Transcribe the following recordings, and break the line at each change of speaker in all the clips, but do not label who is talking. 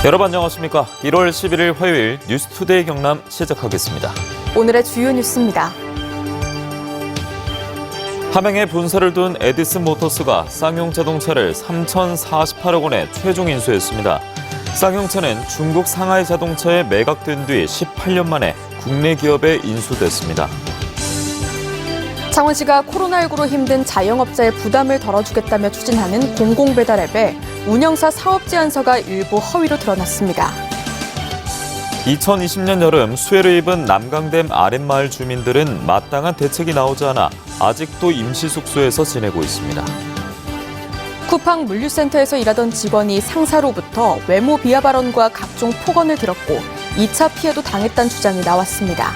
여러분 안녕하십니까? 1월 11일 화요일 뉴스투데이 경남 시작하겠습니다.
오늘의 주요 뉴스입니다.
함양에 본사를 둔 에디슨 모터스가 쌍용 자동차를 3,048억 원에 최종 인수했습니다. 쌍용차는 중국 상하이 자동차에 매각된 뒤 18년 만에 국내 기업에 인수됐습니다.
창원시가 코로나19로 힘든 자영업자의 부담을 덜어주겠다며 추진하는 공공배달앱에 운영사 사업 제안서가 일부 허위로 드러났습니다.
2020년 여름 수해를 입은 남강댐 아랫마을 주민들은 마땅한 대책이 나오지 않아 아직도 임시숙소에서 지내고 있습니다.
쿠팡 물류센터에서 일하던 직원이 상사로부터 외모 비하 발언과 각종 폭언을 들었고 2차 피해도 당했다는 주장이 나왔습니다.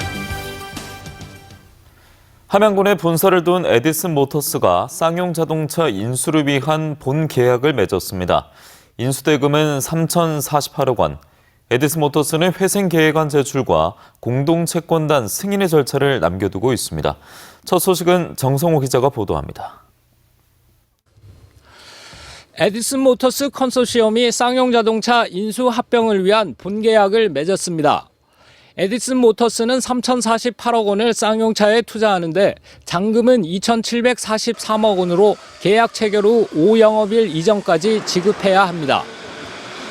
함양군에 본사를 둔 에디슨 모터스가 쌍용 자동차 인수를 위한 본 계약을 맺었습니다. 인수 대금은 3,048억 원. 에디슨 모터스는 회생 계획안 제출과 공동 채권단 승인의 절차를 남겨두고 있습니다. 첫 소식은 정성호 기자가 보도합니다.
에디슨 모터스 컨소시엄이 쌍용 자동차 인수 합병을 위한 본계약을 맺었습니다. 에디슨 모터스는 3,048억 원을 쌍용차에 투자하는데 잔금은 2,743억 원으로 계약 체결 후 5영업일 이전까지 지급해야 합니다.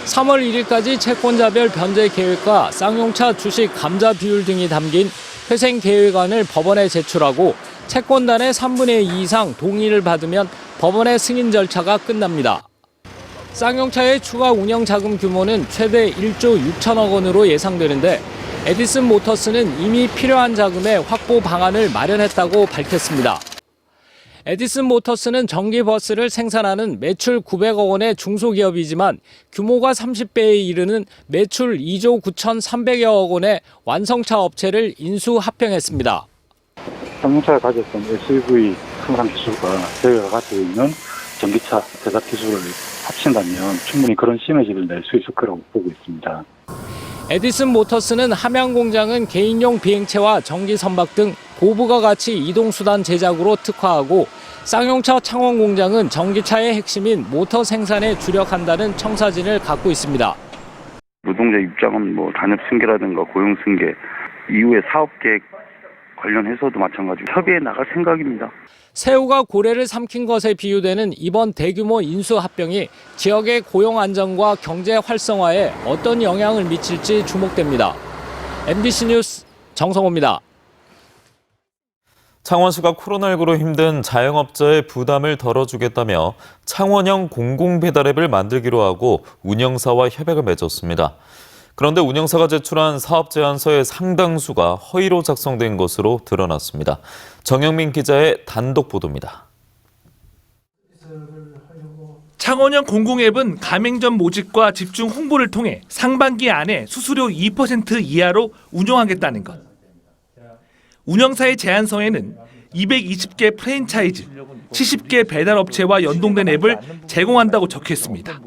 3월 1일까지 채권자별 변제 계획과 쌍용차 주식 감자 비율 등이 담긴 회생 계획안을 법원에 제출하고 채권단의 3분의 2 이상 동의를 받으면 법원의 승인 절차가 끝납니다. 쌍용차의 추가 운영 자금 규모는 최대 1조 6천억 원으로 예상되는데 에디슨 모터스는 이미 필요한 자금의 확보 방안을 마련했다고 밝혔습니다. 에디슨 모터스는 전기버스를 생산하는 매출 900억 원의 중소기업이지만 규모가 30배에 이르는 매출 2조 9,300여억 원의 완성차 업체를 인수 합병했습니다.
쌍용차가 가졌던 SUV 생산 기술과 저희가 가지고 있는 전기차 제작 기술을 합친다면 충분히 그런 시너지를 낼 수 있을 거라고 보고 있습니다.
에디슨 모터스는 함양 공장은 개인용 비행체와 전기 선박 등 고부가 가치 이동수단 제작으로 특화하고 쌍용차 창원 공장은 전기차의 핵심인 모터 생산에 주력한다는 청사진을 갖고 있습니다.
노동자 입장은 단협 승계라든가 고용 승계 이후에 사업 계획 관련해서도 마찬가지로 협의해 나갈 생각입니다.
새우가 고래를 삼킨 것에 비유되는 이번 대규모 인수 합병이 지역의 고용 안정과 경제 활성화에 어떤 영향을 미칠지 주목됩니다. MBC 뉴스 정성호입니다.
창원시가 코로나19로 힘든 자영업자의 부담을 덜어주겠다며 창원형 공공배달앱을 만들기로 하고 운영사와 협약을 맺었습니다. 그런데 운영사가 제출한 사업 제안서의 상당수가 허위로 작성된 것으로 드러났습니다. 정영민 기자의 단독 보도입니다.
창원형 공공앱은 가맹점 모집과 집중 홍보를 통해 상반기 안에 수수료 2% 이하로 운영하겠다는 것. 운영사의 제안서에는 220개 프랜차이즈, 70개 배달업체와 연동된 앱을 제공한다고 적혀있습니다.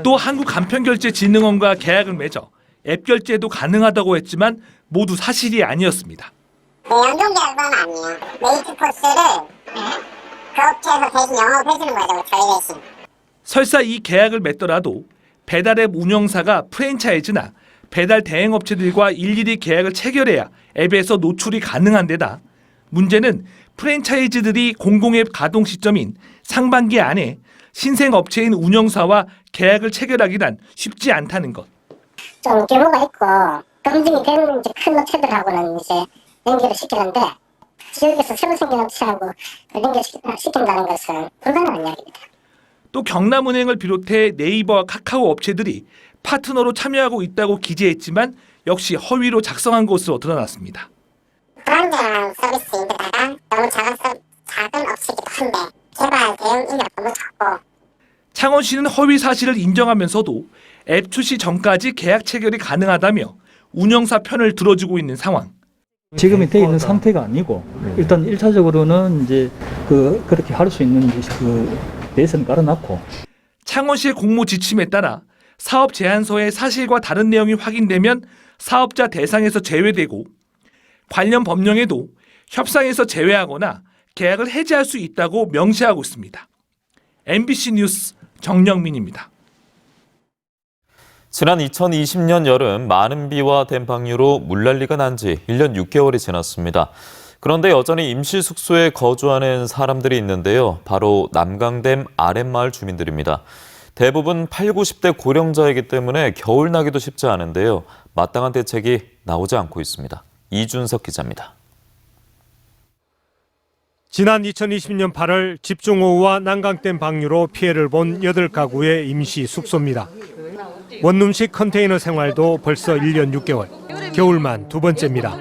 또 한국간편결제진흥원과 계약을 맺어 앱 결제도 가능하다고 했지만 모두 사실이 아니었습니다.
연동 계약은 아니에요. 메이트포스를 그 업체에서 대신 영업해주는 거죠. 저희 대신.
설사 이 계약을 맺더라도 배달앱 운영사가 프랜차이즈나 배달 대행업체들과 일일이 계약을 체결해야 앱에서 노출이 가능한 데다 문제는 프랜차이즈들이 공공앱 가동 시점인 상반기 안에 신생업체인 운영사와 계약을 체결하기란 쉽지 않다는 것.
좀 규모가 있고 검증이 되는 큰 업체들하고는 이제 연결을 시키는데 지역에서 새로 생긴 업체하고 연결시킨다는 것은 불가능한 이야기입니다.
또 경남은행을 비롯해 네이버와 카카오 업체들이 파트너로 참여하고 있다고 기재했지만 역시 허위로 작성한 것으로 드러났습니다.
불안정한 서비스인데다가 너무 작은 업체이기도 한데 개발 대응 인력 너무 작고.
창원시는 허위 사실을 인정하면서도 앱 출시 전까지 계약 체결이 가능하다며 운영사 편을 들어주고 있는 상황.
지금이 돼 있는 상태가 아니고 일단 1차적으로는 이제 그렇게 할 수 있는 베이스는 깔아놨고.
창원시의 공모 지침에 따라 사업 제안서의 사실과 다른 내용이 확인되면 사업자 대상에서 제외되고 관련 법령에도 협상에서 제외하거나 계약을 해지할 수 있다고 명시하고 있습니다. MBC 뉴스 정영민입니다.
지난 2020년 여름 많은 비와 댐방류로 물난리가 난 지 1년 6개월이 지났습니다. 그런데 여전히 임시 숙소에 거주하는 사람들이 있는데요. 바로 남강댐 아랫마을 주민들입니다. 대부분 8, 90대 고령자이기 때문에 겨울 나기도 쉽지 않은데요. 마땅한 대책이 나오지 않고 있습니다. 이준석 기자입니다.
지난 2020년 8월 집중호우와 난강댐 방류로 피해를 본 8가구의 임시 숙소입니다. 원룸식 컨테이너 생활도 벌써 1년 6개월, 겨울만 두 번째입니다.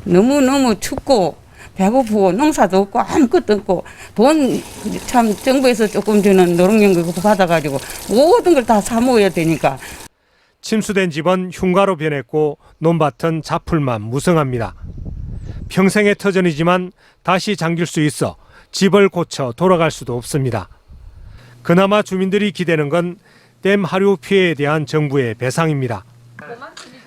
너무너무 춥고 배고프고 농사도 없고 아무것도 없고 돈 참 정부에서 조금 주는 노령연금 받아가지고 모든 걸 다 사 먹어야 되니까.
침수된 집은 흉가로 변했고 논밭은 자풀만 무성합니다. 평생의 터전이지만 다시 잠길 수 있어 집을 고쳐 돌아갈 수도 없습니다. 그나마 주민들이 기대는 건 댐 하류 피해에 대한 정부의 배상입니다.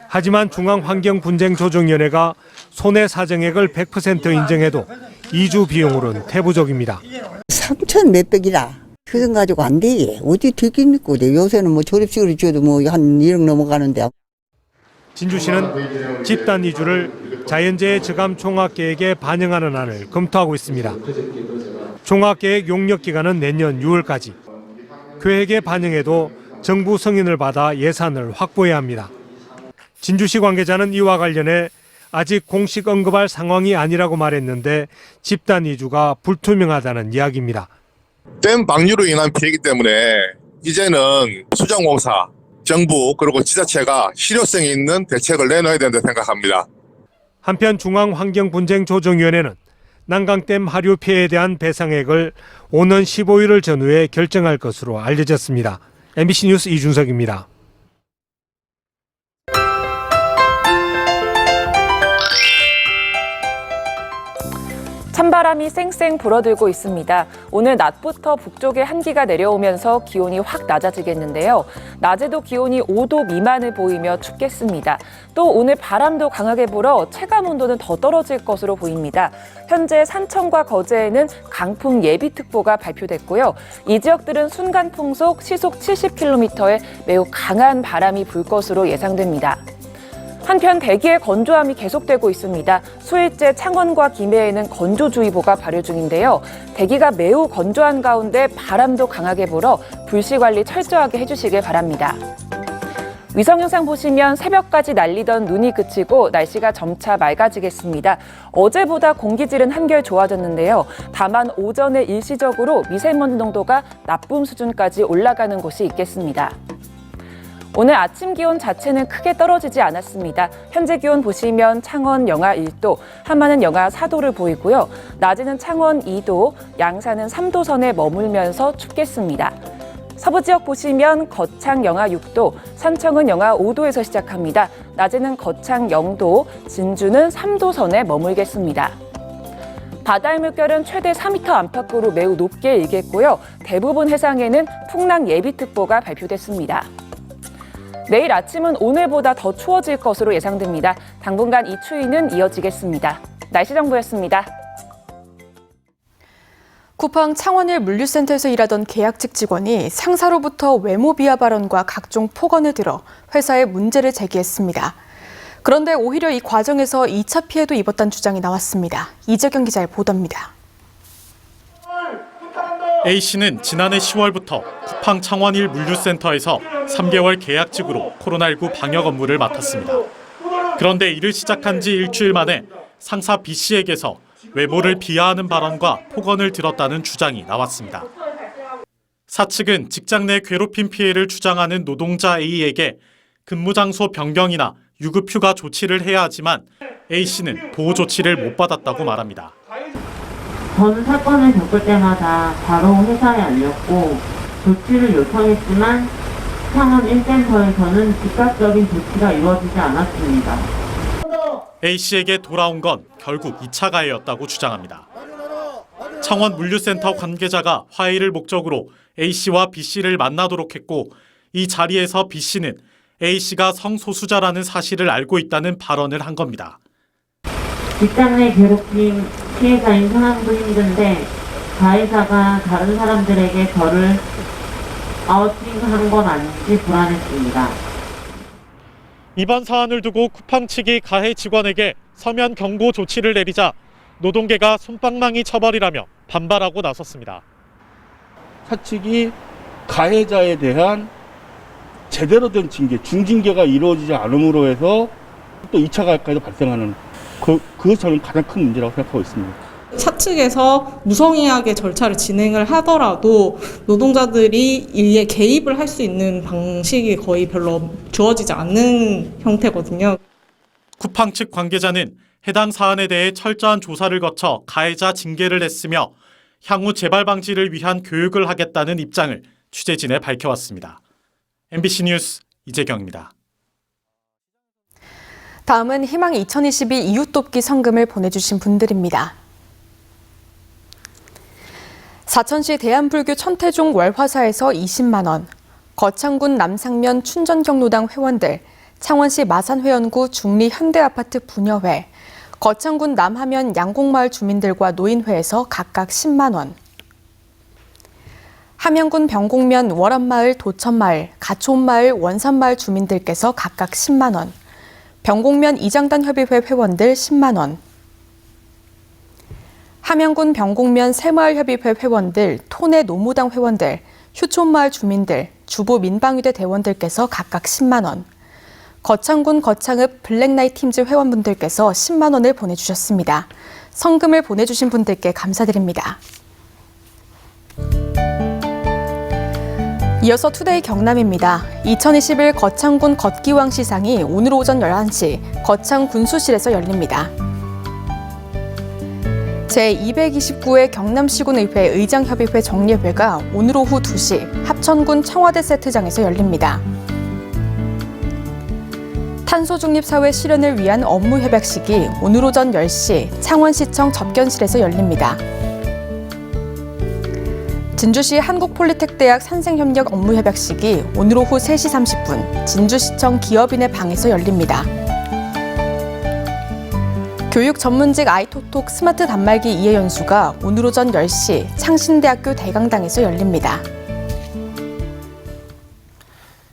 하지만 중앙환경분쟁조정위원회가 손해사정액을 100% 인정해도 이주 비용으로는 태부적입니다.
3천 몇백이라 그건 가지고 안 돼. 어디 되긴 있고 요새는 뭐 조립식으로 줘도 뭐 한 1억 넘어가는데.
진주시는 집단 이주를 자연재해 저감 종합계획에 반영하는 안을 검토하고 있습니다. 종합계획 용역 기간은 내년 6월까지. 계획에 반영해도 정부 승인을 받아 예산을 확보해야 합니다. 진주시 관계자는 이와 관련해 아직 공식 언급할 상황이 아니라고 말했는데 집단 이주가 불투명하다는 이야기입니다.
댐 방류로 인한 피해이기 때문에 이제는 수정공사, 정부 그리고 지자체가 실효성이 있는 대책을 내놔야 된다고 생각합니다.
한편 중앙환경분쟁조정위원회는 난강댐 하류 피해에 대한 배상액을 오는 15일을 전후에 결정할 것으로 알려졌습니다. MBC 뉴스 이준석입니다.
찬바람이 쌩쌩 불어들고 있습니다. 오늘 낮부터 북쪽에 한기가 내려오면서 기온이 확 낮아지겠는데요. 낮에도 기온이 5도 미만을 보이며 춥겠습니다. 또 오늘 바람도 강하게 불어 체감 온도는 더 떨어질 것으로 보입니다. 현재 산청과 거제에는 강풍 예비특보가 발표됐고요. 이 지역들은 순간 풍속 시속 70km의 매우 강한 바람이 불 것으로 예상됩니다. 한편 대기의 건조함이 계속되고 있습니다. 수일째 창원과 김해에는 건조주의보가 발효 중인데요. 대기가 매우 건조한 가운데 바람도 강하게 불어 불씨 관리 철저하게 해주시길 바랍니다. 위성 영상 보시면 새벽까지 날리던 눈이 그치고 날씨가 점차 맑아지겠습니다. 어제보다 공기질은 한결 좋아졌는데요. 다만 오전에 일시적으로 미세먼지 농도가 나쁨 수준까지 올라가는 곳이 있겠습니다. 오늘 아침 기온 자체는 크게 떨어지지 않았습니다. 현재 기온 보시면 창원 영하 1도, 한마는 영하 4도를 보이고요. 낮에는 창원 2도, 양산은 3도 선에 머물면서 춥겠습니다. 서부 지역 보시면 거창 영하 6도, 산청은 영하 5도에서 시작합니다. 낮에는 거창 0도, 진주는 3도 선에 머물겠습니다. 바다의 물결은 최대 4m 안팎으로 매우 높게 일겠고요. 대부분 해상에는 풍랑 예비특보가 발표됐습니다. 내일 아침은 오늘보다 더 추워질 것으로 예상됩니다. 당분간 이 추위는 이어지겠습니다. 날씨 정보였습니다.
쿠팡 창원일 물류센터에서 일하던 계약직 직원이 상사로부터 외모 비하 발언과 각종 폭언을 들어 회사에 문제를 제기했습니다. 그런데 오히려 이 과정에서 2차 피해도 입었다는 주장이 나왔습니다. 이재경 기자의 보도입니다.
A씨는 지난해 10월부터 쿠팡 창원일 물류센터에서 3개월 계약직으로 코로나19 방역 업무를 맡았습니다. 그런데 일을 시작한 지 일주일 만에 상사 B씨에게서 외모를 비하하는 발언과 폭언을 들었다는 주장이 나왔습니다. 사측은 직장 내 괴롭힘 피해를 주장하는 노동자 A에게 근무 장소 변경이나 유급 휴가 조치를 해야 하지만 A씨는 보호 조치를 못 받았다고 말합니다.
저는 사건을 겪을 때마다 바로 회사에 알렸고 조치를 요청했지만 창원 1센터에서는 즉각적인 조치가 이루어지지 않았습니다.
A씨에게 돌아온 건 결국 2차 가해였다고 주장합니다. 창원 물류센터 관계자가 화해를 목적으로 A씨와 B씨를 만나도록 했고 이 자리에서 B씨는 A씨가 성소수자라는 사실을 알고 있다는 발언을 한 겁니다.
직장 내 괴롭힘 피해자인 상황도 힘든데 가해자가 다른 사람들에게 저를 아우팅한 건 아닌지 불안했습니다.
이번 사안을 두고 쿠팡 측이 가해 직원에게 서면 경고 조치를 내리자 노동계가 솜방망이 처벌이라며 반발하고 나섰습니다.
사측이 가해자에 대한 제대로 된 징계, 중징계가 이루어지지 않음으로 해서 또 2차 가해까지도 발생하는 그것이 저는 가장 큰 문제라고 생각하고 있습니다.
사측에서 무성의하게 절차를 진행을 하더라도 노동자들이 일에 개입을 할 수 있는 방식이 거의 별로 주어지지 않는 형태거든요.
쿠팡 측 관계자는 해당 사안에 대해 철저한 조사를 거쳐 가해자 징계를 했으며 향후 재발 방지를 위한 교육을 하겠다는 입장을 취재진에 밝혀왔습니다. MBC 뉴스 이재경입니다.
다음은 희망 2022 이웃돕기 성금을 보내주신 분들입니다. 사천시 대한불교 천태종 월화사에서 20만 원, 거창군 남상면 춘전경로당 회원들, 창원시 마산회원구 중리현대아파트 부녀회, 거창군 남하면 양곡마을 주민들과 노인회에서 각각 10만 원, 함양군 병곡면 월암마을 도천마을, 가초온마을 원산마을 주민들께서 각각 10만 원, 병곡면 이장단 협의회 회원들 10만 원, 함양군 병곡면 새마을협의회 회원들, 토내 노무당 회원들, 휴촌마을 주민들, 주부 민방위대 대원들께서 각각 10만 원, 거창군 거창읍 블랙나잇 팀즈 회원분들께서 10만 원을 보내주셨습니다. 성금을 보내주신 분들께 감사드립니다. 이어서 투데이 경남입니다. 2021 거창군 걷기왕 시상이 오늘 오전 11시 거창 군수실에서 열립니다. 제229회 경남시군의회 의장협의회 정례회가 오늘 오후 2시 합천군 청와대 세트장에서 열립니다. 탄소중립사회 실현을 위한 업무 협약식이 오늘 오전 10시 창원시청 접견실에서 열립니다. 진주시 한국폴리텍대학 산생협력 업무 협약식이 오늘 오후 3시 30분 진주시청 기업인의 방에서 열립니다. 교육 전문직 아이토톡 스마트 단말기 2회 연수가 오늘 오전 10시 창신대학교 대강당에서 열립니다.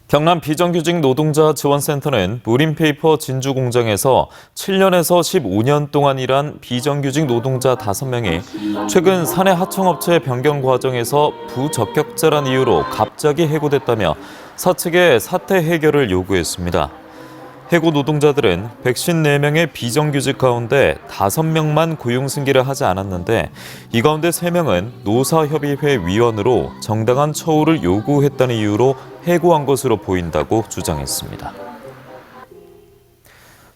경남 비정규직 노동자 지원센터는 무림페이퍼 진주 공장에서 7년에서 15년 동안 일한 비정규직 노동자 5명이 최근 사내 하청업체 변경 과정에서 부적격자란 이유로 갑자기 해고됐다며 사측에 사태 해결을 요구했습니다. 해고 노동자들은 154명의 비정규직 가운데 5명만 고용 승계를 하지 않았는데 이 가운데 3명은 노사협의회 위원으로 정당한 처우를 요구했다는 이유로 해고한 것으로 보인다고 주장했습니다.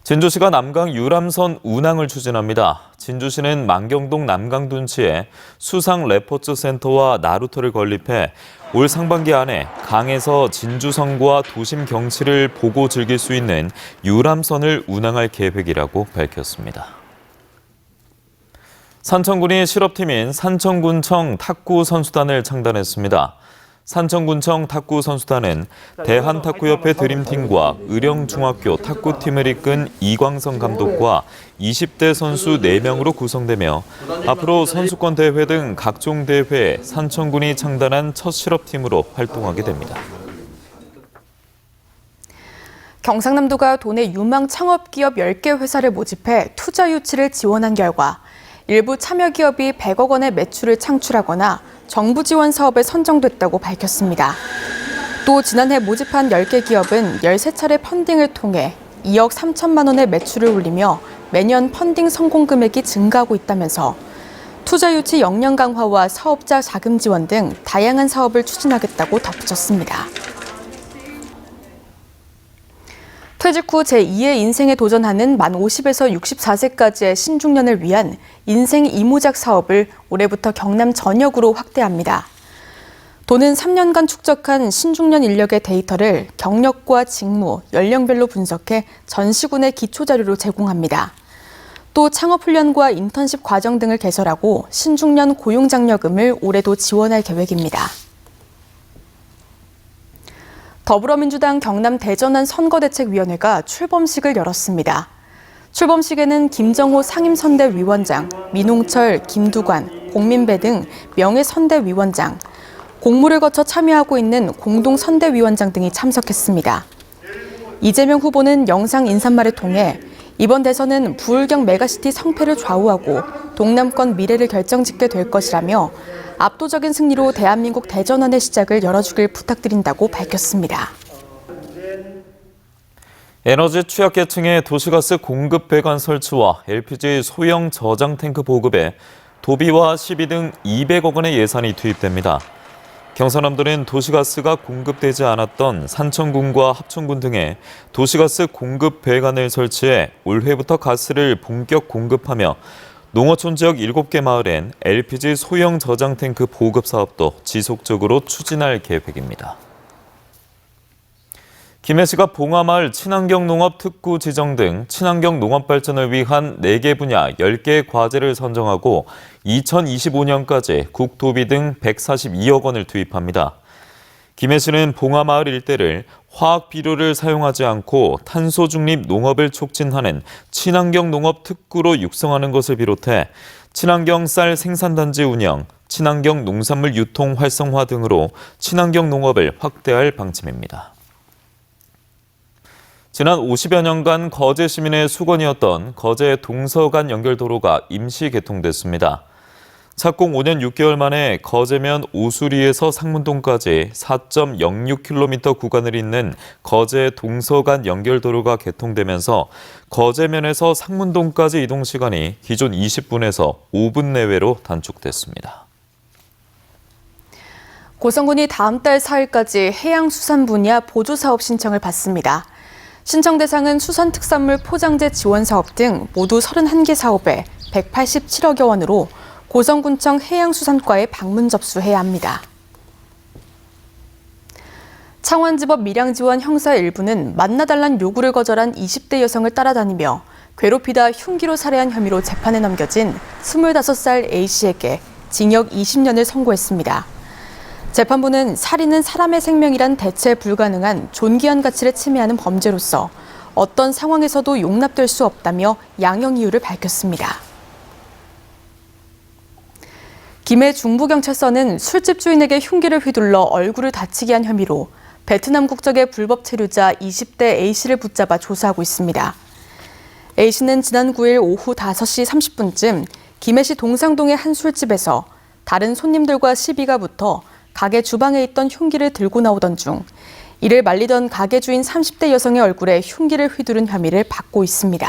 진주시가 남강 유람선 운항을 추진합니다. 진주시는 만경동 남강둔치에 수상 레포츠 센터와 나루터를 건립해 올 상반기 안에 강에서 진주성과 도심 경치를 보고 즐길 수 있는 유람선을 운항할 계획이라고 밝혔습니다. 산청군이 실업팀인 산청군청 탁구선수단을 창단했습니다. 산청군청 탁구선수단은 대한탁구협회 드림팀과 의령중학교 탁구팀을 이끈 이광성 감독과 20대 선수 4명으로 구성되며 앞으로 선수권 대회 등 각종 대회에 산청군이 창단한 첫 실업팀으로 활동하게 됩니다.
경상남도가 도내 유망 창업기업 10개 회사를 모집해 투자 유치를 지원한 결과 일부 참여기업이 100억 원의 매출을 창출하거나 정부 지원 사업에 선정됐다고 밝혔습니다. 또 지난해 모집한 10개 기업은 13차례 펀딩을 통해 2억 3천만 원의 매출을 올리며 매년 펀딩 성공 금액이 증가하고 있다면서 투자 유치 역량 강화와 사업자 자금 지원 등 다양한 사업을 추진하겠다고 덧붙였습니다. 퇴직 후 제2의 인생에 도전하는 만 50에서 64세까지의 신중년을 위한 인생 이모작 사업을 올해부터 경남 전역으로 확대합니다. 도는 3년간 축적한 신중년 인력의 데이터를 경력과 직무, 연령별로 분석해 전 시군에 기초자료로 제공합니다. 또 창업훈련과 인턴십 과정 등을 개설하고 신중년 고용장려금을 올해도 지원할 계획입니다. 더불어민주당 경남 대전안 선거대책위원회가 출범식을 열었습니다. 출범식에는 김정호 상임선대위원장, 민홍철, 김두관, 공민배 등 이재명 후보는 영상 인사말을 통해 이번 대선은 부울경 메가시티 성패를 좌우하고 동남권 미래를 결정짓게 될 것이라며 압도적인 승리로 대한민국 대전환의 시작을 열어주길 부탁드린다고 밝혔습니다.
에너지 취약계층의 도시가스 공급 배관 설치와 LPG 소형 저장 탱크 보급에 도비와 시비 등 200억 원의 예산이 투입됩니다. 경상남도는 도시가스가 공급되지 않았던 산청군과 합천군 등에 도시가스 공급 배관을 설치해 올해부터 가스를 본격 공급하며 농어촌 지역 7개 마을엔 LPG 소형 저장 탱크 보급 사업도 지속적으로 추진할 계획입니다. 김해시가 봉화마을 친환경 농업 특구 지정 등 친환경 농업 발전을 위한 4개 분야 10개 과제를 선정하고 2025년까지 국토비 등 142억 원을 투입합니다. 김해시는 봉화마을 일대를 화학 비료를 사용하지 않고 탄소 중립 농업을 촉진하는 친환경 농업 특구로 육성하는 것을 비롯해 친환경 쌀 생산단지 운영, 친환경 농산물 유통 활성화 등으로 친환경 농업을 확대할 방침입니다. 지난 50여 년간 거제 시민의 수건이었던 거제 동서간 연결도로가 임시 개통됐습니다. 착공 5년 6개월 만에 거제면 오수리에서 상문동까지 4.06km 구간을 잇는 거제 동서간 연결도로가 개통되면서 거제면에서 상문동까지 이동 시간이 기존 20분에서 5분 내외로 단축됐습니다.
고성군이 다음 달 4일까지 해양수산 분야 보조사업 신청을 받습니다. 신청 대상은 수산특산물 포장재 지원사업 등 모두 31개 사업에 187억여 원으로 고성군청 해양수산과에 방문 접수해야 합니다. 창원지법 밀양지원 형사 일부는 만나달란 요구를 거절한 20대 여성을 따라다니며 괴롭히다 흉기로 살해한 혐의로 재판에 넘겨진 25살 A씨에게 징역 20년을 선고했습니다. 재판부는 살인은 사람의 생명이란 대체 불가능한 존귀한 가치를 침해하는 범죄로서 어떤 상황에서도 용납될 수 없다며 양형 이유를 밝혔습니다. 김해 중부경찰서는 술집 주인에게 흉기를 휘둘러 얼굴을 다치게 한 혐의로 베트남 국적의 불법 체류자 20대 A씨를 붙잡아 조사하고 있습니다. A씨는 지난 9일 오후 5시 30분쯤 김해시 동상동의 한 술집에서 다른 손님들과 시비가 붙어 가게 주방에 있던 흉기를 들고 나오던 중 이를 말리던 가게 주인 30대 여성의 얼굴에 흉기를 휘두른 혐의를 받고 있습니다.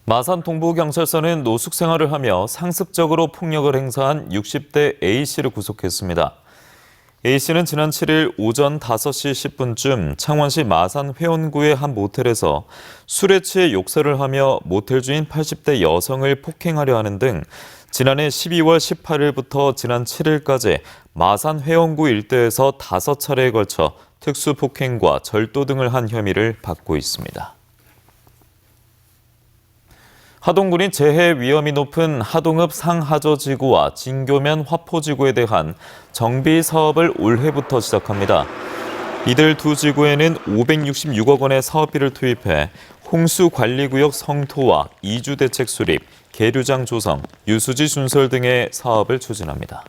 마산 동부경찰서는 노숙 생활을 하며 상습적으로 폭력을 행사한 60대 A씨를 구속했습니다. A씨는 지난 7일 오전 5시 10분쯤 창원시 마산 회원구의 한 모텔에서 술에 취해 욕설을 하며 모텔 주인 80대 여성을 폭행하려 하는 등 지난해 12월 18일부터 지난 7일까지 마산 회원구 일대에서 5차례에 걸쳐 특수폭행과 절도 등을 한 혐의를 받고 있습니다. 하동군이 재해 위험이 높은 하동읍 상하저지구와 진교면 화포지구에 대한 정비 사업을 올해부터 시작합니다. 이들 두 지구에는 566억 원의 사업비를 투입해 홍수관리구역 성토와 이주대책 수립, 계류장 조성, 유수지 순설 등의 사업을 추진합니다.